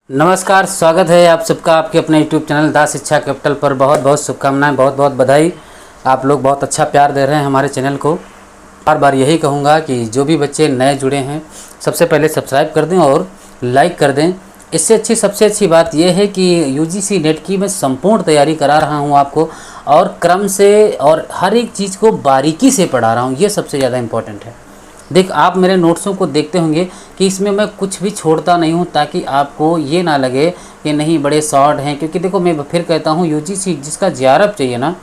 नमस्कार, स्वागत है आप सबका आपके अपने YouTube चैनल दास शिक्षा कैपिटल पर। बहुत बहुत शुभकामनाएं, बहुत बहुत बधाई। आप लोग बहुत अच्छा प्यार दे रहे हैं हमारे चैनल को। बार बार यही कहूँगा कि जो भी बच्चे नए जुड़े हैं सबसे पहले सब्सक्राइब कर दें और लाइक कर दें। इससे अच्छी सबसे अच्छी बात यह है कि UGC नेट की मैं संपूर्ण तैयारी करा रहा हूँ आपको, और क्रम से और हर एक चीज़ को बारीकी से पढ़ा रहा हूँ। ये सबसे ज़्यादा इम्पोर्टेंट है। देख, आप मेरे नोट्सों को देखते होंगे कि इसमें मैं कुछ भी छोड़ता नहीं हूँ, ताकि आपको ये ना लगे कि नहीं बड़े शॉर्ट हैं। क्योंकि देखो, मैं फिर कहता हूँ, UGC जिसका JRF चाहिए ना,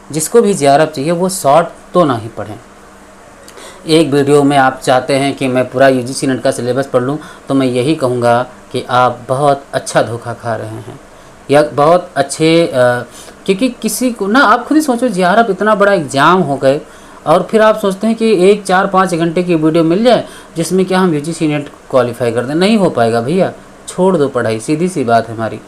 जिसको भी JRF चाहिए वो शॉर्ट तो ना ही पढ़ें। एक वीडियो में आप चाहते हैं कि मैं पूरा UGC नेट का सिलेबस पढ़ लूँ, तो मैं यही कहूँगा कि आप बहुत अच्छा धोखा खा रहे हैं, या बहुत अच्छे क्योंकि किसी को ना, आप खुद ही सोचो, JRF इतना बड़ा एग्ज़ाम हो गए और फिर आप सोचते हैं कि एक 4-5 घंटे की वीडियो मिल जाए जिसमें क्या हम UGC नेट क्वालिफाई कर दें। नहीं हो पाएगा भैया, छोड़ दो पढ़ाई, सीधी सी बात है।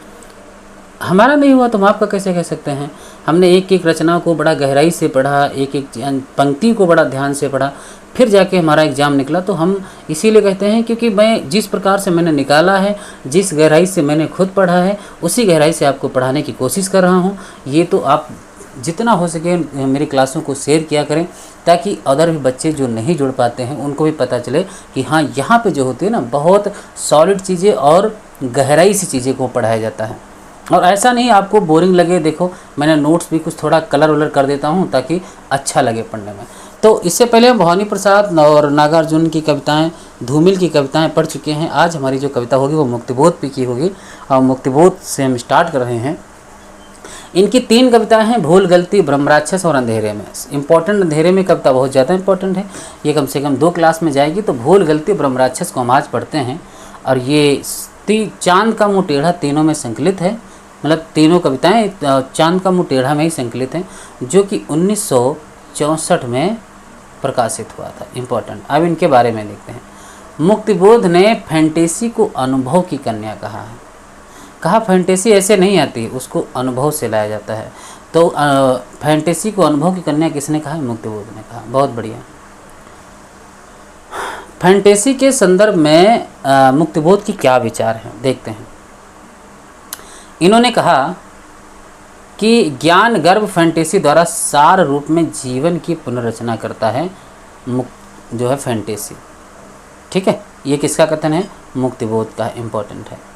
हमारा नहीं हुआ तो हम आपका कैसे कह सकते हैं। हमने एक एक रचना को बड़ा गहराई से पढ़ा, एक एक पंक्ति को बड़ा ध्यान से पढ़ा, फिर जाके हमारा एग्ज़ाम निकला। तो हम इसीलिए कहते हैं क्योंकि मैं जिस प्रकार से मैंने निकाला है, जिस गहराई से मैंने खुद पढ़ा है, उसी गहराई से आपको पढ़ाने की कोशिश कर रहा हूँ। ये तो आप जितना हो सके मेरी क्लासों को शेयर किया करें, ताकि अदर भी बच्चे जो नहीं जुड़ पाते हैं उनको भी पता चले कि हाँ, यहाँ पे जो होती है ना, बहुत सॉलिड चीज़ें और गहराई से चीज़ें को पढ़ाया जाता है। और ऐसा नहीं आपको बोरिंग लगे। देखो, मैंने नोट्स भी कुछ थोड़ा कलर वलर कर देता हूँ ताकि अच्छा लगे पढ़ने में। तो इससे पहले हम भवानी प्रसाद और नागार्जुन की कविताएं, धूमिल की कविताएं पढ़ चुके हैं। आज हमारी जो कविता होगी वो मुक्तिबोध पे की होगी, और मुक्तिबोध से हम स्टार्ट कर रहे हैं। इनकी 3 कविताएं हैं, भूल गलती, ब्रह्मराक्षस और अंधेरे में। इम्पोर्टेंट, अंधेरे में कविता बहुत ज़्यादा इंपॉर्टेंट है, ये कम से कम 2 क्लास में जाएगी। तो भूल गलती, ब्रह्मराक्षस को हम आज पढ़ते हैं। और ये चांद का मुँह टेढ़ा तीनों में संकलित है, मतलब तीनों कविताएं चांद का मुँह टेढ़ा में ही संकलित हैं, जो कि 1964 में प्रकाशित हुआ था। इम्पोर्टेंट। अब इनके बारे में देखते हैं। मुक्तिबोध ने फैंटेसी को अनुभव की कन्या कहा है। कहा फैंटेसी ऐसे नहीं आती, उसको अनुभव से लाया जाता है। तो फैंटेसी को अनुभव की कन्या किसने कहा? मुक्तिबोध ने कहा। बहुत बढ़िया। फैंटेसी के संदर्भ में मुक्तिबोध की क्या विचार हैं, देखते हैं। इन्होंने कहा कि ज्ञान गर्भ फैंटेसी द्वारा सार रूप में जीवन की पुनर्रचना करता है, जो है फैंटेसी। ठीक है, ये किसका कथन है? मुक्तिबोध का। इम्पोर्टेंट है।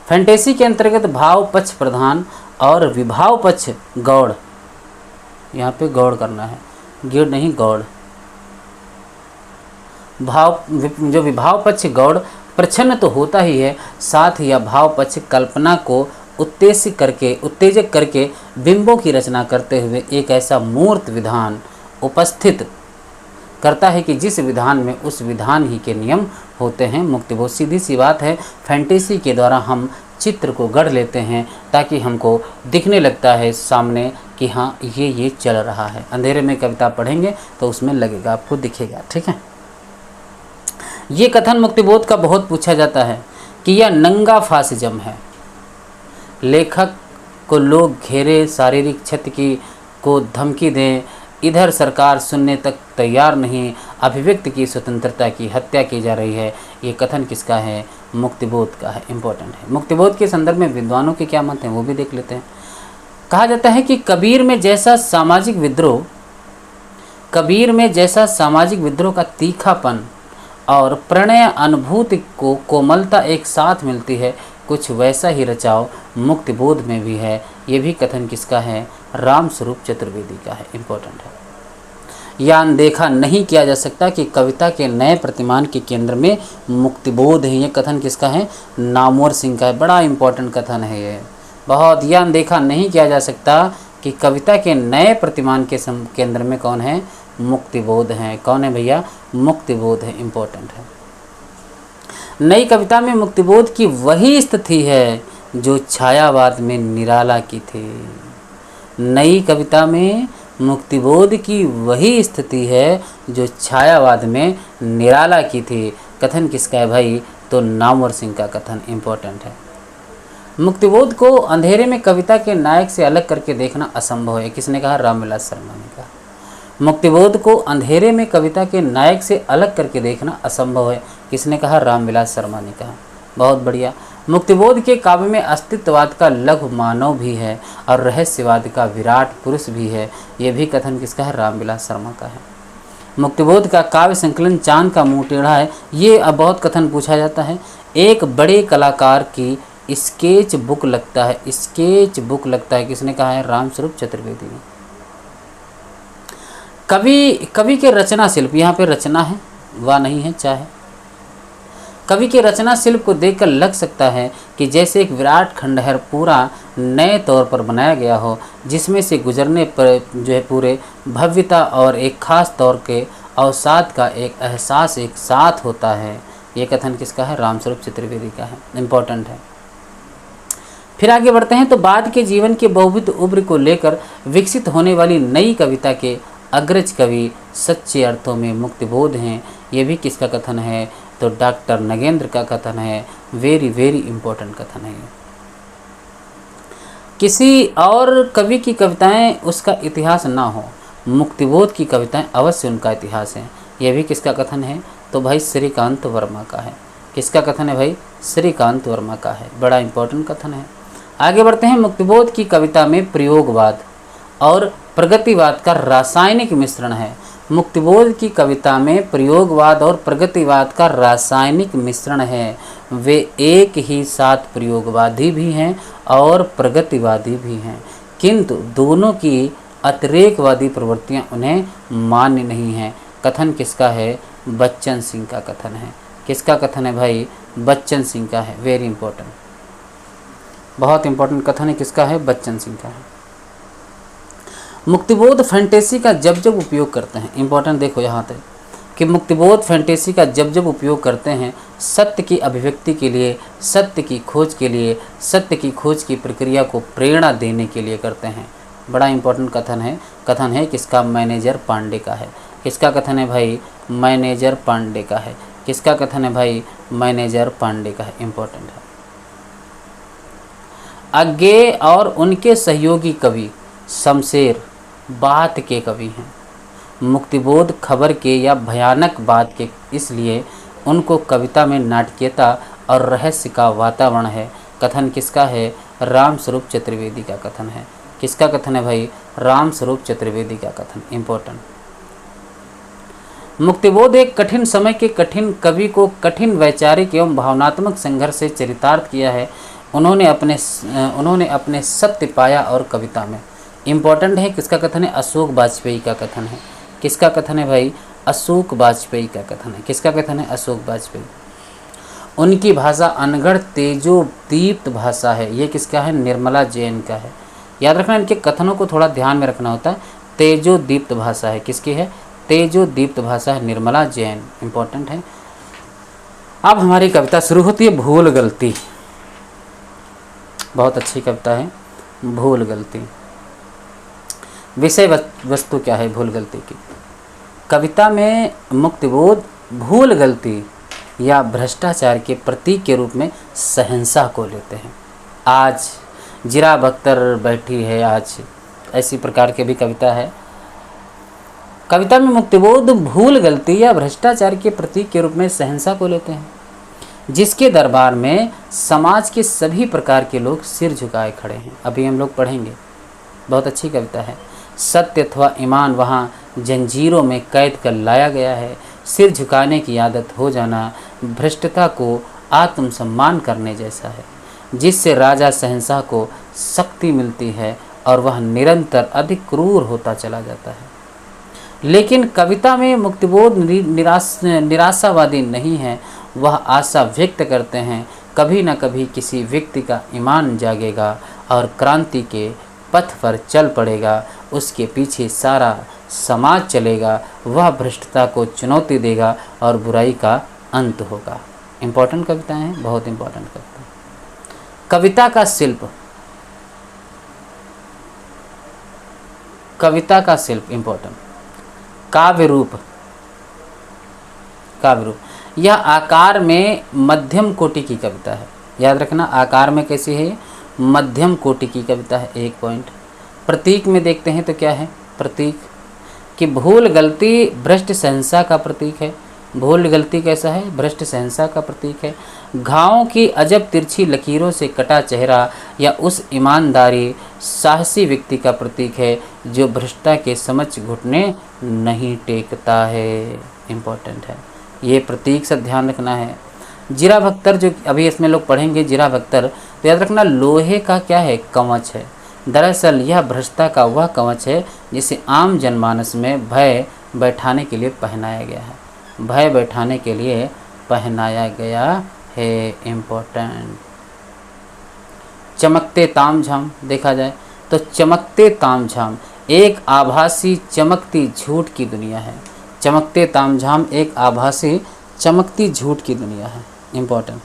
फैंटेसी के अंतर्गत भाव पक्ष प्रधान और विभाव पक्ष गौड़, यहाँ पे गौड़ करना है, गिड़ नहीं गौड़। जो विभाव पक्ष गौड़ प्रच्छन्न तो होता ही है, साथ ही यह भाव पक्ष कल्पना को उत्तेजक करके बिंबों की रचना करते हुए एक ऐसा मूर्त विधान उपस्थित करता है कि जिस विधान में उस विधान ही के नियम होते हैं। मुक्तिबोध। सीधी सी बात है, फैंटेसी के द्वारा हम चित्र को गढ़ लेते हैं ताकि हमको दिखने लगता है सामने कि हाँ, ये चल रहा है। अंधेरे में कविता पढ़ेंगे तो उसमें लगेगा, आपको दिखेगा। ठीक है। ये कथन मुक्तिबोध का बहुत पूछा जाता है कि यह नंगा फासिज्म है। लेखक को लोग घेरे, शारीरिक क्षति की को धमकी दें, इधर सरकार सुनने तक तैयार नहीं, अभिव्यक्ति की स्वतंत्रता की हत्या की जा रही है। ये कथन किसका है? मुक्तिबोध का है। इम्पोर्टेंट है। मुक्तिबोध के संदर्भ में विद्वानों के क्या मत हैं वो भी देख लेते हैं। कहा जाता है कि कबीर में जैसा सामाजिक विद्रोह का तीखापन और प्रणय अनुभूति को कोमलता एक साथ मिलती है, कुछ वैसा ही रचाव मुक्तिबोध में भी है। ये भी कथन किसका है? रामस्वरूप चतुर्वेदी का है। इम्पोर्टेंट है। यह अनदेखा नहीं किया जा सकता कि कविता के नए प्रतिमान के केंद्र में मुक्तिबोध है। ये कथन किसका है? नामवर सिंह का है। बड़ा इम्पोर्टेंट कथन है ये, बहुत। यह अनदेखा नहीं किया जा सकता कि कविता के नए प्रतिमान के केंद्र में कौन है? मुक्तिबोध है। कौन है भैया? मुक्तिबोध है। इम्पोर्टेंट है। नई कविता में मुक्तिबोध की वही स्थिति है जो छायावाद में निराला की थी। नई कविता में मुक्तिबोध की वही स्थिति है जो छायावाद में निराला की थी। कथन किसका है भाई? तो नामवर सिंह का कथन। इम्पोर्टेंट है। मुक्तिबोध को अंधेरे में कविता के नायक से अलग करके देखना असंभव है। किसने कहा? रामविलास शर्मा ने कहा। मुक्तिबोध को अंधेरे में कविता के नायक से अलग करके देखना असंभव है। किसने कहा? रामविलास शर्मा ने कहा। बहुत बढ़िया। मुक्तिबोध के काव्य में अस्तित्ववाद का लघु मानव भी है और रहस्यवाद का विराट पुरुष भी है। ये भी कथन किसका है? रामविलास शर्मा का है। मुक्तिबोध का काव्य संकलन चांद का मुंह टेढ़ा है। ये अब बहुत कथन पूछा जाता है। एक बड़े कलाकार की स्केच बुक लगता है। स्केच बुक लगता है किसने कहा है? रामस्वरूप चतुर्वेदी ने। कवि के रचना शिल्प, यहाँ पे रचना है वा नहीं है, चाहे कवि के रचना शिल्प को देखकर लग सकता है कि जैसे एक विराट खंडहर पूरा नए तौर पर बनाया गया हो, जिसमें से गुजरने पर जो है पूरे भव्यता और एक खास तौर के अवसाद का एक एहसास एक साथ होता है। ये कथन किसका है? रामस्वरूप चतुर्वेदी का है। इम्पोर्टेंट है। फिर आगे बढ़ते हैं तो बाद के जीवन के बहुविध उम्र को लेकर विकसित होने वाली नई कविता के अग्रज कवि सच्चे अर्थों में मुक्तिबोध हैं। ये भी किसका कथन है? तो डॉक्टर नगेंद्र का कथन है। वेरी वेरी इंपॉर्टेंट कथन है। किसी और कवि की कविताएं उसका इतिहास ना हो, मुक्तिबोध की कविताएं अवश्य उनका इतिहास है। यह भी किसका कथन है? तो भाई श्रीकांत वर्मा का है। किसका कथन है भाई? श्रीकांत वर्मा का है। बड़ा इंपॉर्टेंट कथन है। आगे बढ़ते हैं। मुक्तिबोध की कविता में प्रयोगवाद और प्रगतिवाद का रासायनिक मिश्रण है। मुक्तिबोध की कविता में प्रयोगवाद और प्रगतिवाद का रासायनिक मिश्रण है। वे एक ही साथ प्रयोगवादी भी हैं और प्रगतिवादी भी हैं, किंतु दोनों की अतिरेकवादी प्रवृत्तियां उन्हें मान्य नहीं हैं। कथन किसका है? बच्चन सिंह का कथन है। किसका कथन है भाई? बच्चन सिंह का है। वेरी इंपॉर्टेंट, बहुत इंपॉर्टेंट कथन है। किसका है? बच्चन सिंह का है। मुक्तिबोध फैंटेसी का जब जब उपयोग करते हैं, इंपॉर्टेंट देखो यहाँ तक कि मुक्तिबोध फैंटेसी का जब जब उपयोग करते हैं सत्य की अभिव्यक्ति के लिए, सत्य की खोज के लिए, सत्य की खोज की प्रक्रिया को प्रेरणा देने के लिए करते हैं। बड़ा इंपॉर्टेंट कथन है। कथन है किसका? मैनेजर पांडे का है। किसका कथन है भाई? मैनेजर पांडे का है। किसका कथन है भाई? मैनेजर पांडे का है। इंपॉर्टेंट है। अज्ञेय और उनके सहयोगी कवि शमशेर बात के कवि हैं। मुक्तिबोध खबर के या भयानक बात के, इसलिए उनको कविता में नाटकीयता और रहस्य का वातावरण है। कथन किसका है? रामस्वरूप चतुर्वेदी का कथन है। किसका कथन है भाई? रामस्वरूप चतुर्वेदी का कथन। इम्पोर्टेंट। मुक्तिबोध एक कठिन समय के कठिन कवि को कठिन वैचारिक एवं भावनात्मक संघर्ष से चरितार्थ किया है। उन्होंने अपने सत्य पाया और कविता में। इम्पोर्टेंट है। किसका कथन है? अशोक वाजपेयी का कथन है। किसका कथन है भाई? अशोक वाजपेयी का कथन है। किसका कथन है? अशोक वाजपेयी। उनकी भाषा अनगढ़ तेजो दीप्त भाषा है। ये किसका है? निर्मला जैन का है। याद रखना, इनके कथनों को थोड़ा ध्यान में रखना होता है। तेजो दीप्त भाषा है। किसकी है? तेजो दीप्त भाषा है, निर्मला जैन। इंपॉर्टेंट है। अब हमारी कविता शुरू होती है भूल गलती। बहुत अच्छी कविता है भूल गलती। विषय वस्तु क्या है भूल गलती की? कविता में मुक्तिबोध भूल गलती या भ्रष्टाचार के प्रतीक के रूप में शहंशाह को लेते हैं। आज जिराब अख्तर बैठी है, आज ऐसी प्रकार की भी कविता है। कविता में मुक्तिबोध भूल गलती या भ्रष्टाचार के प्रतीक के रूप में शहंशाह को लेते हैं, जिसके दरबार में समाज के सभी प्रकार के लोग सिर झुकाए खड़े हैं। अभी हम लोग पढ़ेंगे। बहुत अच्छी कविता है। सत्य अथवा ईमान वहाँ जंजीरों में कैद कर लाया गया है। सिर झुकाने की आदत हो जाना भ्रष्टता को आत्मसम्मान करने जैसा है, जिससे राजा शहंशाह को शक्ति मिलती है और वह निरंतर अधिक क्रूर होता चला जाता है। लेकिन कविता में मुक्तिबोध निराशावादी नहीं है। वह आशा व्यक्त करते हैं कभी न कभी किसी व्यक्ति का ईमान जागेगा और क्रांति के पथ पर चल पड़ेगा। उसके पीछे सारा समाज चलेगा। वह भ्रष्टता को चुनौती देगा और बुराई का अंत होगा। इम्पोर्टेंट कविताएं हैं, बहुत इम्पोर्टेंट कविता। कविता का शिल्प। कविता का शिल्प इम्पोर्टेंट। काव्य रूप। काव्य रूप यह आकार में मध्यम कोटि की कविता है। याद रखना, आकार में कैसी है? मध्यम कोटि की कविता है। एक पॉइंट। प्रतीक में देखते हैं तो क्या है प्रतीक? कि भूल गलती भ्रष्ट शहंशाह का प्रतीक है। भूल गलती कैसा है? भ्रष्ट शहंशाह का प्रतीक है। घावों की अजब तिरछी लकीरों से कटा चेहरा या उस ईमानदारी साहसी व्यक्ति का प्रतीक है जो भ्रष्टा के समक्ष घुटने नहीं टेकता है। इम्पोर्टेंट है, ये प्रतीक से ध्यान रखना है। जीरा भक्तर जो अभी इसमें लोग पढ़ेंगे, जीरा भक्तर, तो याद रखना लोहे का क्या है, कवच है। दरअसल यह भ्रष्टा का वह कवच है जिसे आम जनमानस में भय बैठाने के लिए पहनाया गया है, भय बैठाने के लिए पहनाया गया है। इम्पोर्टेंट। चमकते तामझाम देखा जाए तो चमकते तामझाम एक आभासी चमकती झूठ की दुनिया है। चमकते तामझाम एक आभासी चमकती झूठ की दुनिया है। इम्पोर्टेंट।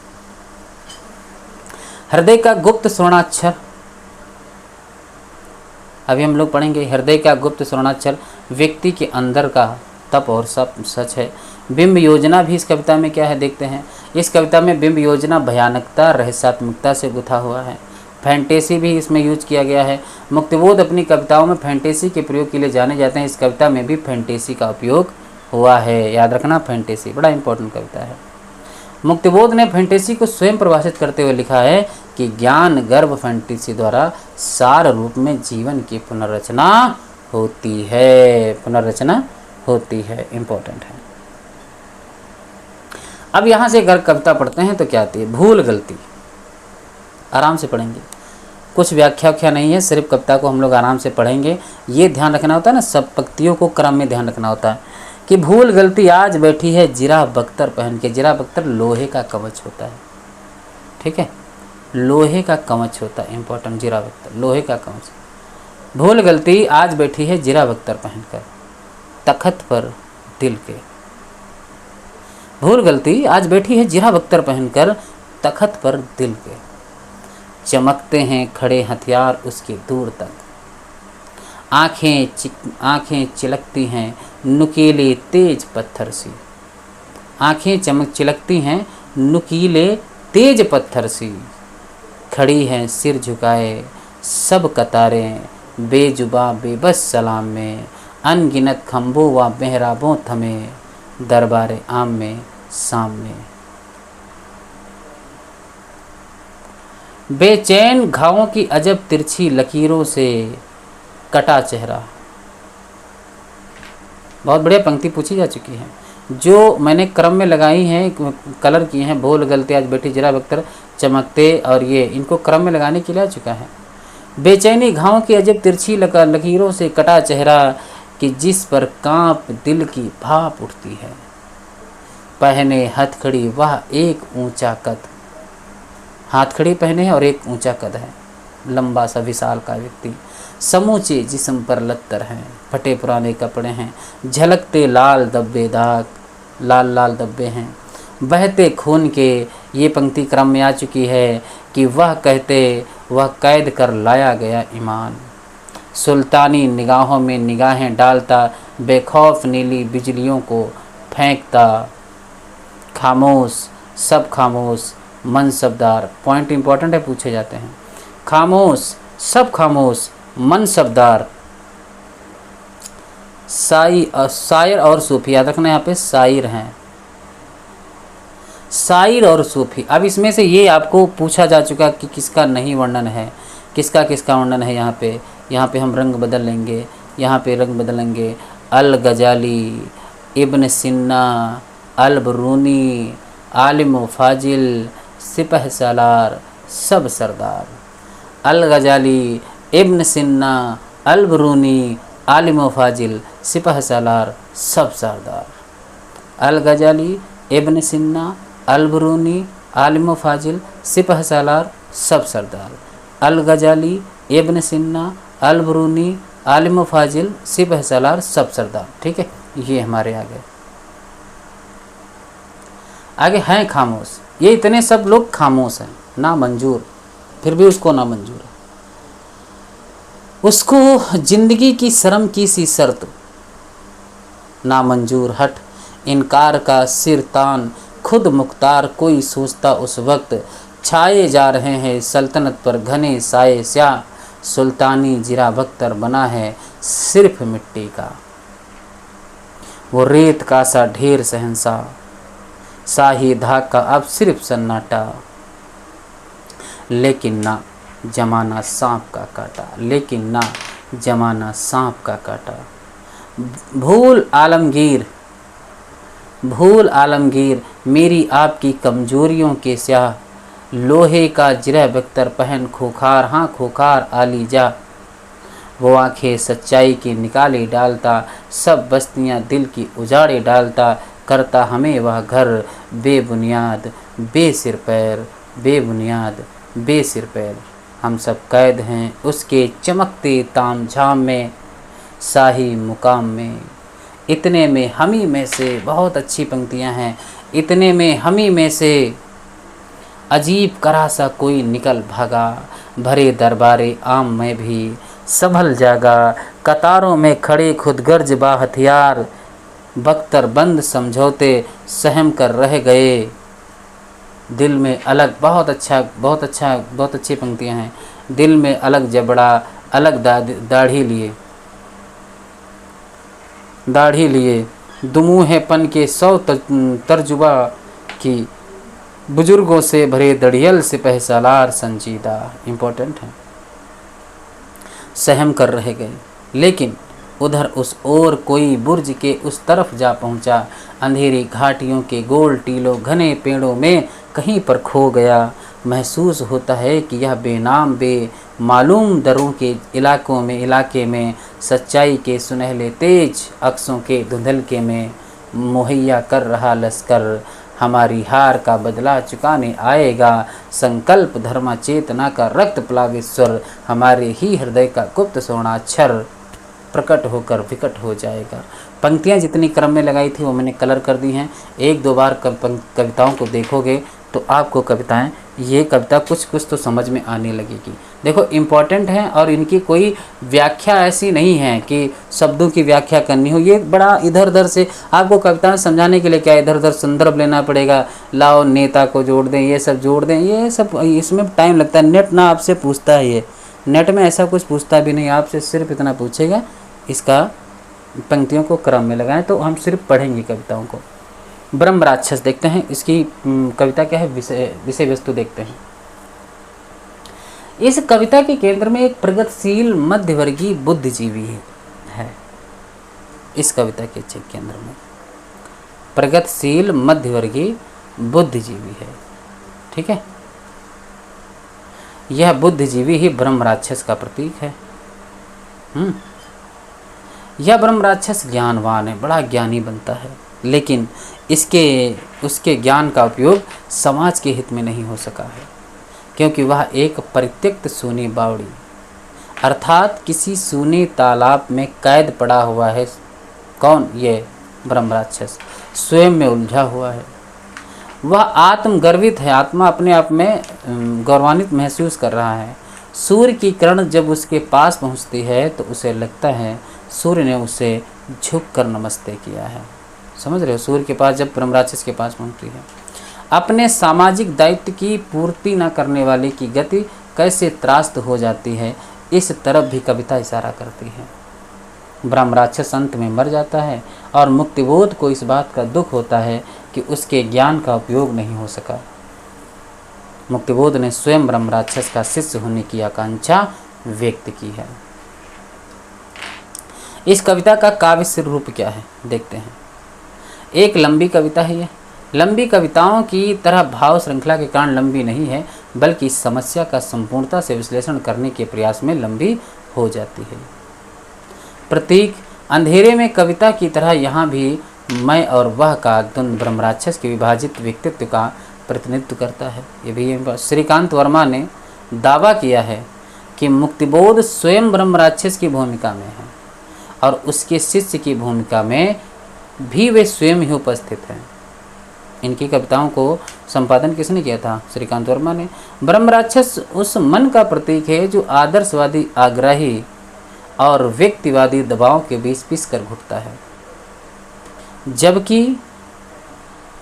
हृदय का गुप्त स्वर्णाक्षर, अभी हम लोग पढ़ेंगे। हृदय का गुप्त स्वर्णाक्षर व्यक्ति के अंदर का तप और सब सच है। बिंब योजना भी इस कविता में क्या है, देखते हैं। इस कविता में बिंब योजना भयानकता रहस्यात्मकता से गुथा हुआ है। फैंटेसी भी इसमें यूज किया गया है। मुक्तिबोध अपनी कविताओं में फैंटेसी के प्रयोग के लिए जाने जाते हैं। इस कविता में भी फैंटेसी का उपयोग हुआ है, याद रखना। फैंटेसी बड़ा इंपॉर्टेंट कविता है। मुक्तिबोध ने फैंटेसी को स्वयं परिभाषित करते हुए लिखा है कि ज्ञान गर्भ फैंटेसी द्वारा सार रूप में जीवन की पुनर्रचना होती है, पुनर्रचना होती है। इम्पोर्टेंट है। अब यहाँ से अगर कविता पढ़ते हैं तो क्या आती है, भूल गलती। आराम से पढ़ेंगे, कुछ व्याख्या नहीं है, सिर्फ कविता को हम लोग आराम से पढ़ेंगे। ये ध्यान रखना होता है ना, सब पंक्तियों को क्रम में ध्यान रखना होता है कि भूल गलती आज बैठी है जीरा बख्तर पहन के। जीरा बख्तर लोहे का कवच होता है, ठीक है, लोहे का कवच होता है। इंपॉर्टेंट, जीरा बख्तर लोहे का कवच। भूल गलती आज बैठी है जीरा बख्तर पहनकर तखत पर दिल के। भूल गलती आज बैठी है जीरा बख्तर पहनकर तखत पर दिल के। चमकते हैं खड़े हथियार उसके दूर तक। आँखें चिलकती हैं नुकीले तेज पत्थर सी। आँखें चिलकती हैं नुकीले तेज पत्थर सी। खड़ी हैं सिर झुकाए सब कतारें बेजुबा बेबस सलाम में। अनगिनत खम्भों व मेहराबों थमे दरबारे आम में सामने। बेचैन घावों की अजब तिरछी लकीरों से कटा चेहरा। बहुत बढ़िया पंक्ति पूछी जा चुकी है, जो मैंने क्रम में लगाई हैं, कलर किए हैं। भूल गलती आज बैठी जीरा बख्तर, चमकते, और ये इनको क्रम में लगाने के लिए आ चुका है। बेचैनी घावों की अजब तिरछी लकीरों से कटा चेहरा कि जिस पर कांप दिल की भाप उठती है। पहने हथकड़ी वह एक ऊंचा कद, हाथकड़ी पहने और एक ऊंचा कद है, लंबा सा विशाल का व्यक्ति। समूचे जिस्म पर लत्तर हैं, फटे पुराने कपड़े हैं, झलकते लाल धब्बे दाग, लाल लाल धब्बे हैं, बहते खून के। ये पंक्ति क्रम में आ चुकी है कि वह कहते वह कैद कर लाया गया ईमान। सुल्तानी निगाहों में निगाहें डालता बेखौफ नीली बिजलियों को फेंकता। खामोश सब खामोश मनसबदार, पॉइंट इंपॉर्टेंट है, पूछे जाते हैं। खामोश सब खामोश मनसबदार। शायर और सूफी, याद रखना यहाँ पे शायर हैं, शायर और सूफी। अब इसमें से ये आपको पूछा जा चुका कि किसका नहीं वर्णन है, किसका किसका वर्णन है। यहाँ पे हम रंग बदल लेंगे, यहाँ पे रंग बदलेंगे। अल गजाली, इब्न सिन्ना, अल बरूनी, आलिम व फाजिल, सिपह सालार, सब सरदार। अल गजाली, इब्न सिन्ना, अल बरूनी, आलिम व फाजिल, सिपह सालार, सब सरदार। अल गजाली, इब्न सिन्ना, अल बरूनी, आलिम व फाजिल, सिपह सालार, सब सरदार। अल गजाली, इब्न सिन्ना, अल बरूनी, आलिम व फाजिल, सिपह सालार, सब सरदार। ठीक है, ये हमारे आगे हैं खामोश। ये इतने सब लोग खामोश हैं, ना मंजूर, फिर भी उसको ना मंजूर है। उसको जिंदगी की शर्म की सी शर्त ना मंजूर। हट इनकार का सिर तान खुद मुख्तार कोई सोचता उस वक्त। छाए जा रहे हैं सल्तनत पर घने साए स्याह। सुल्तानी जीरा बख्तर बना है सिर्फ मिट्टी का। वो रेत का सा ढेर शहंशाह, शाही धाक का अब सिर्फ सन्नाटा, लेकिन ना जमाना सांप का काटा, लेकिन ना जमाना सांप का काटा। भूल आलमगीर मेरी आपकी कमजोरियों के स्याह, लोहे का जिरह बख्तर पहन खोखार, हाँ खोखार आलीजा। वो आंखें सच्चाई की निकाले डालता, सब बस्तियां दिल की उजाड़े डालता, करता हमें वह घर बेबुनियाद बेसिर पैर, बेबुनियाद बेसिर पैर। हम सब कैद हैं उसके चमकते ताम झाम में, शाही मुकाम में। इतने में हमी में से, बहुत अच्छी पंक्तियां हैं, इतने में हमी में से अजीब करा सा कोई निकल भागा, भरे दरबारे आम में भी संभल जागा, कतारों में खड़े खुदगर्ज बा हथियार, बख्तर बंद समझौते सहम कर रह गए दिल में अलग। बहुत अच्छी पंक्तियां हैं। दिल में अलग जबड़ा, अलग दाढ़ी लिए दुमूहेपन के 100 तर्जुबा की, बुजुर्गों से भरे दड़ियल सिपह सालार संजीदा। इम्पोर्टेंट है। सहम कर रह गए, लेकिन उधर उस ओर कोई बुर्ज के उस तरफ जा पहुंचा, अंधेरी घाटियों के गोल टीलों घने पेड़ों में कहीं पर खो गया। महसूस होता है कि यह बेनाम बेमालूम दरों के इलाके में सच्चाई के सुनहले तेज अक्सों के धुंधलके में मुहैया कर रहा लश्कर हमारी हार का बदला चुकाने आएगा। संकल्प धर्मा चेतना का रक्त प्लावित स्वर, हमारे ही हृदय का गुप्त स्वर्णाक्षर प्रकट होकर विकट हो जाएगा। पंक्तियाँ जितनी क्रम में लगाई थी वो मैंने कलर कर दी हैं। एक दो बार कविताओं को देखोगे तो आपको ये कविता कुछ तो समझ में आने लगेगी। देखो इम्पॉर्टेंट है, और इनकी कोई व्याख्या ऐसी नहीं है कि शब्दों की व्याख्या करनी हो। ये बड़ा इधर उधर से आपको कविताएं समझाने के लिए क्या इधर उधर संदर्भ लेना पड़ेगा, लाओ नेता को जोड़ दें, ये सब जोड़ दें, ये सब इसमें टाइम लगता है। नेट ना आपसे पूछता है, ये नेट में ऐसा कुछ पूछता भी नहीं, आपसे सिर्फ इतना पूछेगा इसका पंक्तियों को क्रम में लगाएं, तो हम सिर्फ पढ़ेंगे कविताओं को। ब्रह्म राक्षस देखते हैं, इसकी कविता क्या है, विषय वस्तु देखते हैं। इस कविता के केंद्र में एक प्रगतिशील मध्यवर्गीय बुद्धिजीवी है। इस कविता के केंद्र में प्रगतिशील मध्यवर्गीय बुद्धिजीवी है। ठीक है, यह बुद्धिजीवी ही ब्रह्म राक्षस का प्रतीक है। यह ब्रह्म राक्षस ज्ञानवान है, बड़ा ज्ञानी बनता है, लेकिन उसके ज्ञान का उपयोग समाज के हित में नहीं हो सका है, क्योंकि वह एक परित्यक्त सूनी बावड़ी अर्थात किसी सूने तालाब में कैद पड़ा हुआ है। कौन? ये ब्रह्म राक्षस स्वयं में उलझा हुआ है। वह आत्मगर्वित है, आत्मा अपने आप में गौरवान्वित महसूस कर रहा है। सूर्य की किरण जब उसके पास पहुंचती है तो उसे लगता है सूर्य ने उसे झुककर नमस्ते किया है। समझ रहे हो? सूर्य के पास जब ब्रह्म राक्षस के पास पहुंचती है, अपने सामाजिक दायित्व की पूर्ति न करने वाले की गति कैसे त्रास्त हो जाती है, इस तरफ भी कविता इशारा करती है। ब्रह्म राक्षस अंत में मर जाता है और मुक्तिबोध को इस बात का दुख होता है कि उसके ज्ञान का उपयोग नहीं हो सका। मुक्तिबोध ने स्वयं ब्रह्म राक्षस का शिष्य होने की आकांक्षा व्यक्त की है। इस कविता का काव्य रूप क्या है देखते हैं। एक लंबी कविता है। ये लंबी कविताओं की तरह भाव श्रृंखला के कारण लंबी नहीं है, बल्कि इस समस्या का संपूर्णता से विश्लेषण करने के प्रयास में लंबी हो जाती है। प्रतीक अंधेरे में कविता की तरह यहाँ भी मैं और वह का द्वंद्व ब्रह्म राक्षस के विभाजित व्यक्तित्व का प्रतिनिधित्व करता है। ये भी श्रीकांत वर्मा ने दावा किया है कि मुक्तिबोध स्वयं ब्रह्म राक्षस की भूमिका में है और उसके शिष्य की भूमिका में भी वे स्वयं ही उपस्थित हैं। इनकी कविताओं को संपादन किसने किया था? श्रीकांत वर्मा ने। ब्रह्म राक्षस उस मन का प्रतीक है जो आदर्शवादी आग्राही और व्यक्तिवादी दबाव के बीच पिस कर घुटता है,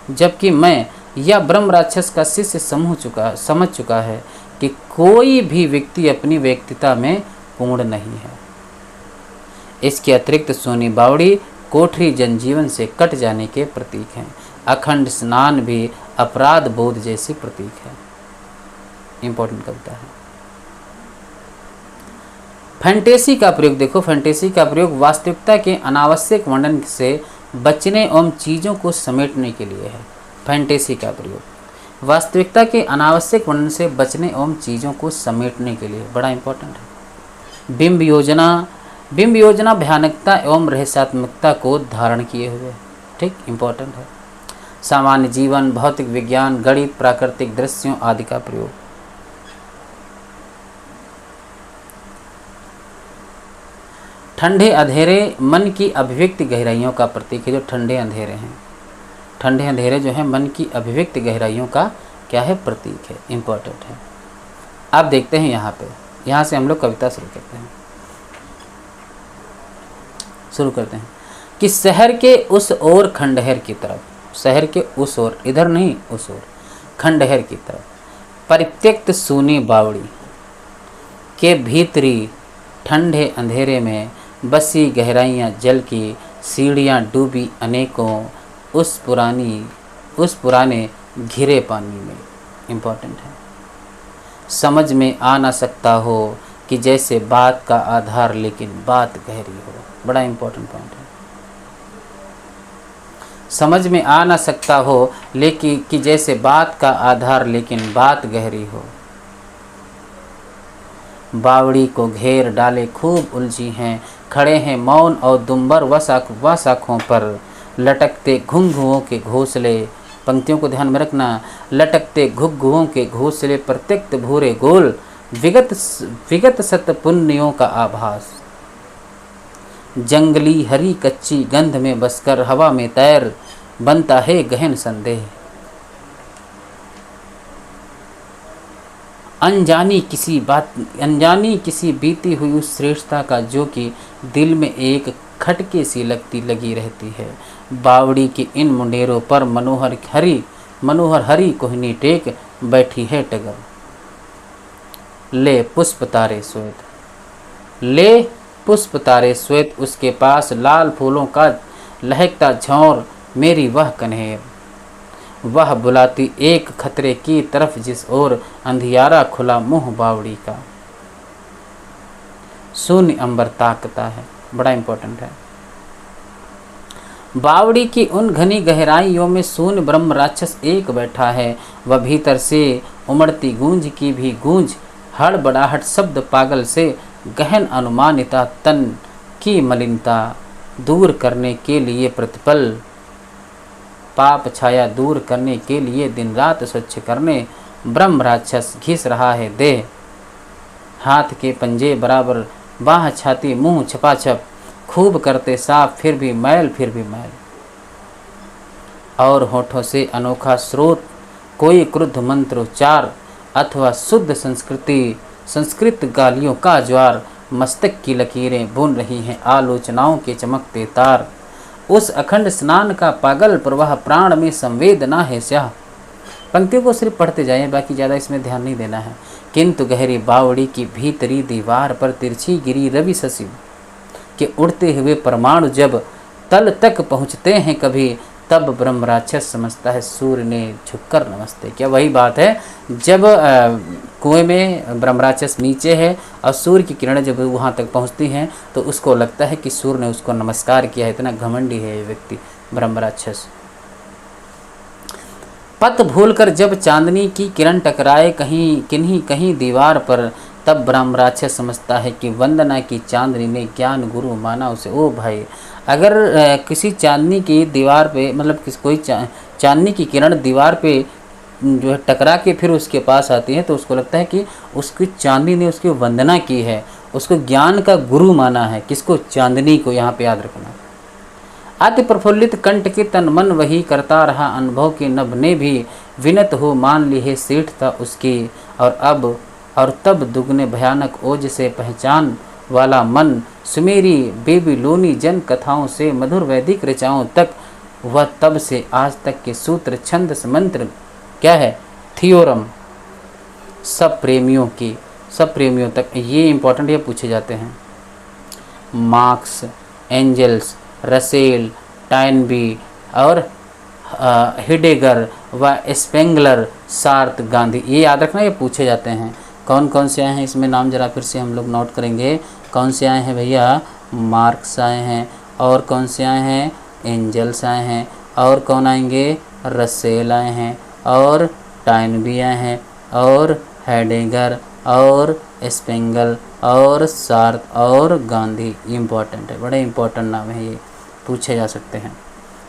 जबकि मैं यह ब्रह्म राक्षस का शिष्य समझ चुका है कि कोई भी व्यक्ति अपनी व्यक्तिता में पूर्ण नहीं है। इसके अतिरिक्त सोनी बावड़ी कोठरी जनजीवन से कट जाने के प्रतीक हैं। अखंड स्नान भी अपराध बोध जैसी प्रतीक है। इंपॉर्टेंट कविता है। फैंटेसी का प्रयोग देखो, फैंटेसी का प्रयोग वास्तविकता के अनावश्यक वर्णन से बचने एवं चीज़ों को समेटने के लिए है। फैंटेसी का प्रयोग वास्तविकता के अनावश्यक वर्णन से बचने एवं चीज़ों को समेटने के लिए, बड़ा इंपॉर्टेंट है। बिंब योजना, बिंब योजना भयानकता एवं रहस्यात्मकता को धारण किए हुए, ठीक, इंपॉर्टेंट है। सामान्य जीवन, भौतिक विज्ञान, गणित, प्राकृतिक दृश्यों आदि का प्रयोग। ठंडे अंधेरे मन की अभिव्यक्ति गहराइयों का प्रतीक है। जो ठंडे अंधेरे हैं, ठंडे अंधेरे जो है मन की अभिव्यक्ति गहराइयों का क्या है, प्रतीक है, इंपॉर्टेंट है। आप देखते हैं यहाँ से हम लोग कविता शुरू करते हैं कि शहर के उस ओर खंडहर की तरफ, शहर के उस ओर, इधर नहीं उस ओर, खंडहर की तरफ परित्यक्त सूनी बावड़ी के भीतरी ठंडे अंधेरे में बसी गहराइयाँ जल की सीढ़ियाँ डूबी अनेकों उस पुराने घिरे पानी में। इम्पोर्टेंट है। समझ में आ ना सकता हो कि जैसे बात का आधार लेकिन बात गहरी हो, बड़ा इम्पोर्टेंट पॉइंट है। समझ में आ ना सकता हो लेकिन कि जैसे बात का आधार लेकिन बात गहरी हो। बावड़ी को घेर डाले खूब उलझी हैं, खड़े हैं मौन और दुम्बर व शाखों पर लटकते घुंघुओं के घोंसले। पंक्तियों को ध्यान में रखना। लटकते घुंघुओं के घोंसले प्रत्यक्त भूरे गोल विगत सत पुण्यों का आभास। जंगली हरी कच्ची गंध में बसकर हवा में तैर बनता है गहन संदेह। अनजानी किसी बीती हुई उस श्रेष्ठता का जो कि दिल में एक खटके सी लगी रहती है। बावड़ी के इन मुंडेरों पर मनोहर हरी कोहनी टेक बैठी है टगर। ले पुष्प तारे श्वेत उसके पास लाल फूलों का लहकता झौर मेरी वह कन्हेर। वह बुलाती एक खतरे की तरफ जिस ओर अंधियारा खुला मुंह बावड़ी का। शून्य अंबर ताकता है, बड़ा इंपॉर्टेंट है। बावड़ी की उन घनी गहराइयों में शून्य ब्रह्म राक्षस एक बैठा है। वह भीतर से उमड़ती गूंज की भी गूंज, हड़बड़ाहट शब्द पागल से गहन अनुमानिता, तन की मलिनता दूर करने के लिए प्रतिपल, पाप छाया दूर करने के लिए दिन रात स्वच्छ करने ब्रह्म राक्षस घिस रहा है देह। हाथ के पंजे बराबर, बाह छाती मुंह छपाछप, खूब करते साफ फिर भी मैल और होठों से अनोखा स्रोत, कोई क्रुद्ध मंत्रोच्चार अथवा शुद्ध संस्कृत गालियों का ज्वार। मस्तक की लकीरें बुन रही हैं आलोचनाओं के चमकते तार। उस अखंड स्नान का पागल प्रवाह प्राण में संवेदना है स्याह। पंक्तियों को सिर्फ पढ़ते जाएं, बाकी ज़्यादा इसमें ध्यान नहीं देना है। किंतु गहरी बावड़ी की भीतरी दीवार पर तिरछी गिरी रवि शशि के उड़ते हुए परमाणु जब तल तक पहुँचते हैं कभी, तब ब्रह्म राक्षस समझता है सूर्य ने झुककर नमस्ते। क्या वही बात है, जब कुएं में ब्रह्म राक्षस नीचे है और सूर्य की किरणें जब वहाँ तक पहुँचती हैं तो उसको लगता है कि सूर्य ने उसको नमस्कार किया है। इतना घमंडी है ये व्यक्ति ब्रह्म राक्षस। पथ भूलकर जब चांदनी की किरण टकराए कहीं दीवार पर, तब ब्रह्म राक्षस समझता है कि वंदना की चांदनी ने ज्ञान गुरु माना उसे। ओ भाई, अगर किसी चांदनी की दीवार पे, मतलब कोई चांदनी की किरण दीवार पे जो है टकरा के फिर उसके पास आती है तो उसको लगता है कि उसकी चांदनी ने उसकी वंदना की है, उसको ज्ञान का गुरु माना है। किसको? चांदनी को। यहाँ पे याद रखना। अति प्रफुल्लित कंठ के तन मन वही करता रहा, अनुभव के नभ ने भी विनत हो मान ली है सेठता उसकी। और तब दुगने भयानक ओज से पहचान वाला मन, सुमेरी बेबीलोनी जन कथाओं से मधुर वैदिक ऋचाओं तक, वह तब से आज तक के सूत्र छंद मंत्र क्या है, थियोरम, सब प्रेमियों तक। ये इंपॉर्टेंट ये पूछे जाते हैं। मार्क्स, एंजल्स, रसेल, टाइनबी और हिडेगर व स्पेंगलर, सार्थ, गांधी। ये याद रखना, ये पूछे जाते हैं। कौन कौन से आए हैं इसमें नाम जरा फिर से हम लोग नोट करेंगे। कौन से आए हैं भैया? मार्क्स आए हैं। और कौन से आए हैं? एंजल्स आए हैं। और कौन आएंगे? रसेल आए हैं। और टाइनबी आए हैं। और हेडेगर और स्पेंगल और सार्थ और गांधी। इम्पॉर्टेंट है, बड़े इम्पोर्टेंट नाम है, ये पूछे जा सकते हैं।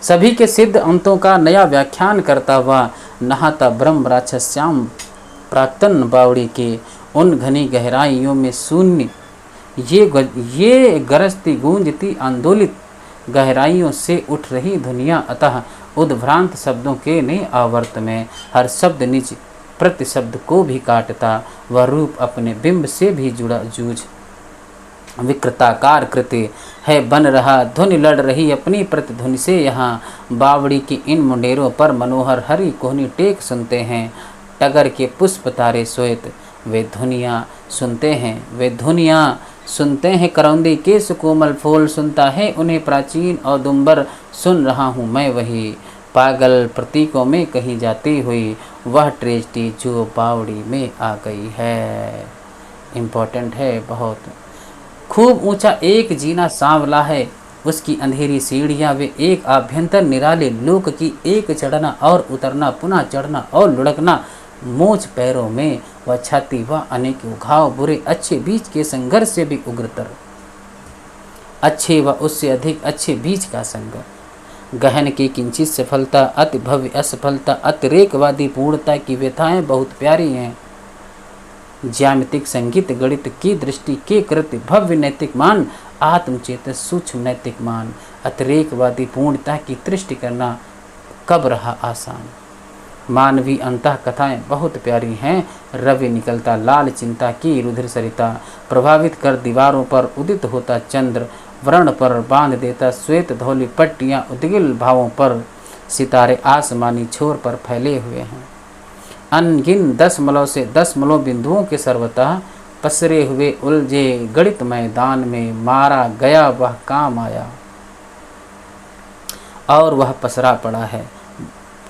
सभी के सिद्ध अंतों का नया व्याख्यान करता हुआ नहाता ब्रह्म राक्षस श्याम प्राक्तन बावड़ी के उन घनी गहराइयों में शून्य ये गरजती गूंजती आंदोलित गहराइयों से उठ रही दुनिया, अतः उद्भ्रांत शब्दों के नए आवर्त में हर शब्द निज प्रति शब्द को भी काटता, वह रूप अपने बिंब से भी जुड़ा जूझ विकृताकार कृति है बन रहा, ध्वनि लड़ रही अपनी प्रतिध्वनि से। यहाँ बावड़ी की इन मुंडेरों पर मनोहर हरी कोहनी टेक सुनते हैं, टगर के पुष्प तारे श्वेत वे धुनियाँ सुनते हैं, वे धुनियाँ सुनते हैं। करौंदी के सुकोमल फूल सुनता है उन्हें प्राचीन औदुंबर, सुन रहा हूँ मैं वही पागल प्रतीकों में कही जाती हुई वह ट्रेजिडी जो बावड़ी में आ गई है। इम्पोर्टेंट है बहुत। खूब ऊंचा एक जीना सांवला है, उसकी अंधेरी सीढ़ियाँ वे एक आभ्यंतर निराले लोक की, एक चढ़ना और उतरना, पुनः चढ़ना और लुढ़कना, मोच पैरों में व छाती व अनेक घाव, बुरे अच्छे बीज के संघर्ष से भी उग्रतर, अच्छे व उससे अधिक अच्छे बीज का संघर्ष, गहन की किंचित सफलता, अति भव्य असफलता, अतिरेकवादी पूर्णता की व्यथाएं बहुत प्यारी हैं। ज्यामितिक संगीत गणित की दृष्टि के कृत्य भव्य नैतिक मान, आत्मचेतन सूक्ष्म नैतिक मान, अतिरेकवादी पूर्णता की दृष्टि करना कब रहा आसान। मानवीय अंतः कथाएं बहुत प्यारी हैं। रवि निकलता लाल चिंता की रुधिर सरिता, प्रभावित कर दीवारों पर उदित होता चंद्र, वर्ण पर बांध देता श्वेत धौली पट्टियां, उद्गिल भावों पर सितारे आसमानी छोर पर फैले हुए हैं। अनगिन 10 मलों से 10 मलों बिंदुओं के सर्वतः पसरे हुए उलझे गणित मैदान में मारा गया वह काम आया और वह पसरा पड़ा है।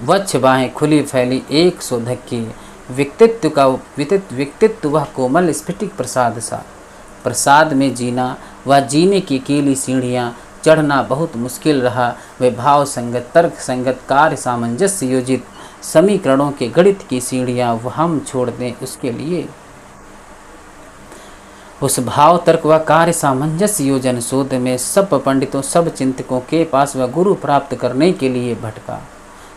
वक्ष बाहें खुली फैली 100 धक्के, व्यक्तित्व वह कोमल स्फटिक प्रसाद सा, प्रसाद में जीना व जीने की कीली सीढ़ियाँ, चढ़ना बहुत मुश्किल रहा। वे भाव संगत तर्क संगत कार्य सामंजस्य योजित समीकरणों के गणित की सीढ़ियाँ वह हम छोड़ दें उसके लिए। उस भाव तर्क व कार्य सामंजस्य योजन शोध में सब पंडितों सब चिंतकों के पास वह गुरु प्राप्त करने के लिए भटका,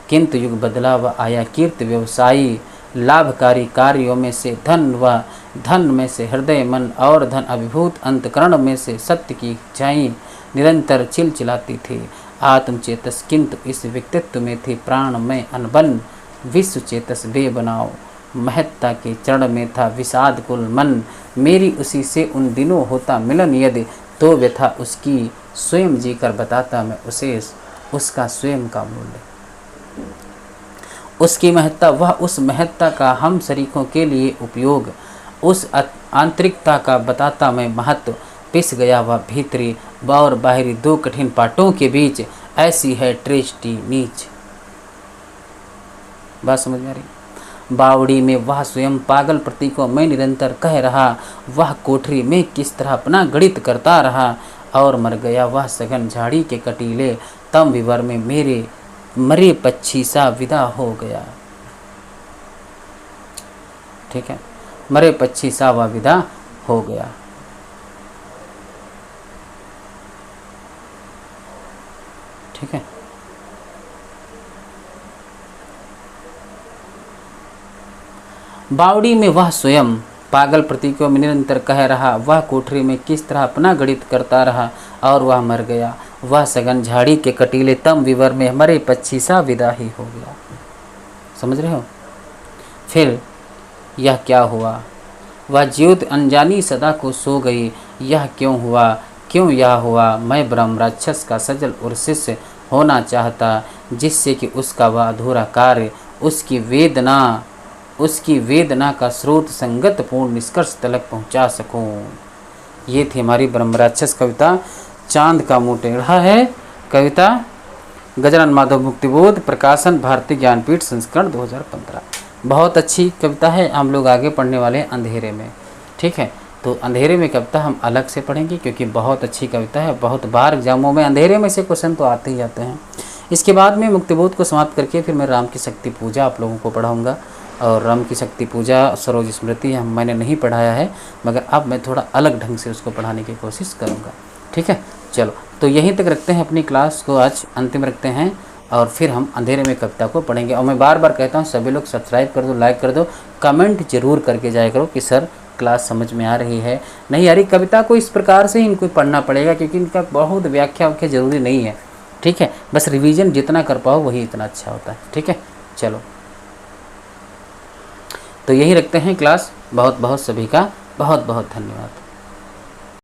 किंतु युग बदला व आया कीर्ति व्यवसायी लाभकारी कार्यों में से धन व धन में से हृदय मन और धन अभिभूत अंतकरण में से सत्य की इच्छाएं निरंतर चिलचिलाती थी। आत्मचेतस किंतु इस व्यक्तित्व में थी प्राण में अनबन, विश्व चेतस बेबनाव, महत्ता के चरण में था विषाद कुल मन। मेरी उसी से उन दिनों होता मिलन यदि, तो व्यथा उसकी स्वयं जी कर बताता मैं उसे उसका स्वयं का मूल्य, उसकी महत्ता, वह उस महत्ता का हम शरीकों के लिए उपयोग, उस आंतरिकता का बताता मैं महत्व। पिस गया वह भीतरी और बाहरी 2 कठिन पाटों के बीच, ऐसी है ट्रेजिडी नीच। बात समझ में आ रही? बावड़ी में वह स्वयं पागल प्रतीकों में निरंतर कह रहा, वह कोठरी में किस तरह अपना गणित करता रहा और मर गया वह सघन झाड़ी के कटीले तम विवर में मेरे मरे पक्षी सा विदा हो गया। ठीक है, मरे पक्षी सा वह विदा हो गया। ठीक है, बावड़ी में वह स्वयं पागल प्रतीकों में निरंतर कह रहा, वह कोठरी में किस तरह अपना गणित करता रहा और वह मर गया वह सघन झाड़ी के कटीले तम विवर में मरे पक्षी सा विदा ही हो गया। समझ रहे हो? फिर यह क्या हुआ? वह ज्योति अनजानी सदा को सो गई, यह क्यों हुआ, क्यों यह हुआ? मैं ब्रह्म राक्षस का सजल और शिष्य होना चाहता, जिससे कि उसका वह अधूरा कार्य, उसकी वेदना का स्रोत संगत पूर्ण निष्कर्ष तलक पहुंचा सकूं। ये थी हमारी ब्रह्म राक्षस कविता। चांद का मुंह टेढ़ा है कविता गजानन माधव मुक्तिबोध, प्रकाशन भारतीय ज्ञानपीठ, संस्करण 2015। बहुत अच्छी कविता है। हम लोग आगे पढ़ने वाले हैं अंधेरे में। ठीक है, तो अंधेरे में कविता हम अलग से पढ़ेंगे क्योंकि बहुत अच्छी कविता है। बहुत बार एग्जामों में अंधेरे में से क्वेश्चन तो आते ही आते हैं। इसके बाद में मुक्तिबोध को समाप्त करके फिर मैं राम की शक्ति पूजा आप लोगों को पढ़ाऊँगा। और राम की शक्ति पूजा सरोज स्मृति मैंने नहीं पढ़ाया है, मगर अब मैं थोड़ा अलग ढंग से उसको पढ़ाने की कोशिश करूँगा। ठीक है, चलो तो यहीं तक रखते हैं अपनी क्लास को, आज अंतिम रखते हैं और फिर हम अंधेरे में कविता को पढ़ेंगे। और मैं बार बार कहता हूँ सभी लोग सब्सक्राइब कर दो, लाइक कर दो, कमेंट जरूर करके जाया करो कि सर क्लास समझ में आ रही है नहीं आ रही। कविता को इस प्रकार से ही इनको पढ़ना पड़ेगा क्योंकि इनका बहुत व्याख्या ज़रूरी नहीं है। ठीक है, बस रिवीजन जितना कर पाओ वही इतना अच्छा होता है। ठीक है, चलो तो यही रखते हैं क्लास। बहुत बहुत सभी का बहुत बहुत धन्यवाद।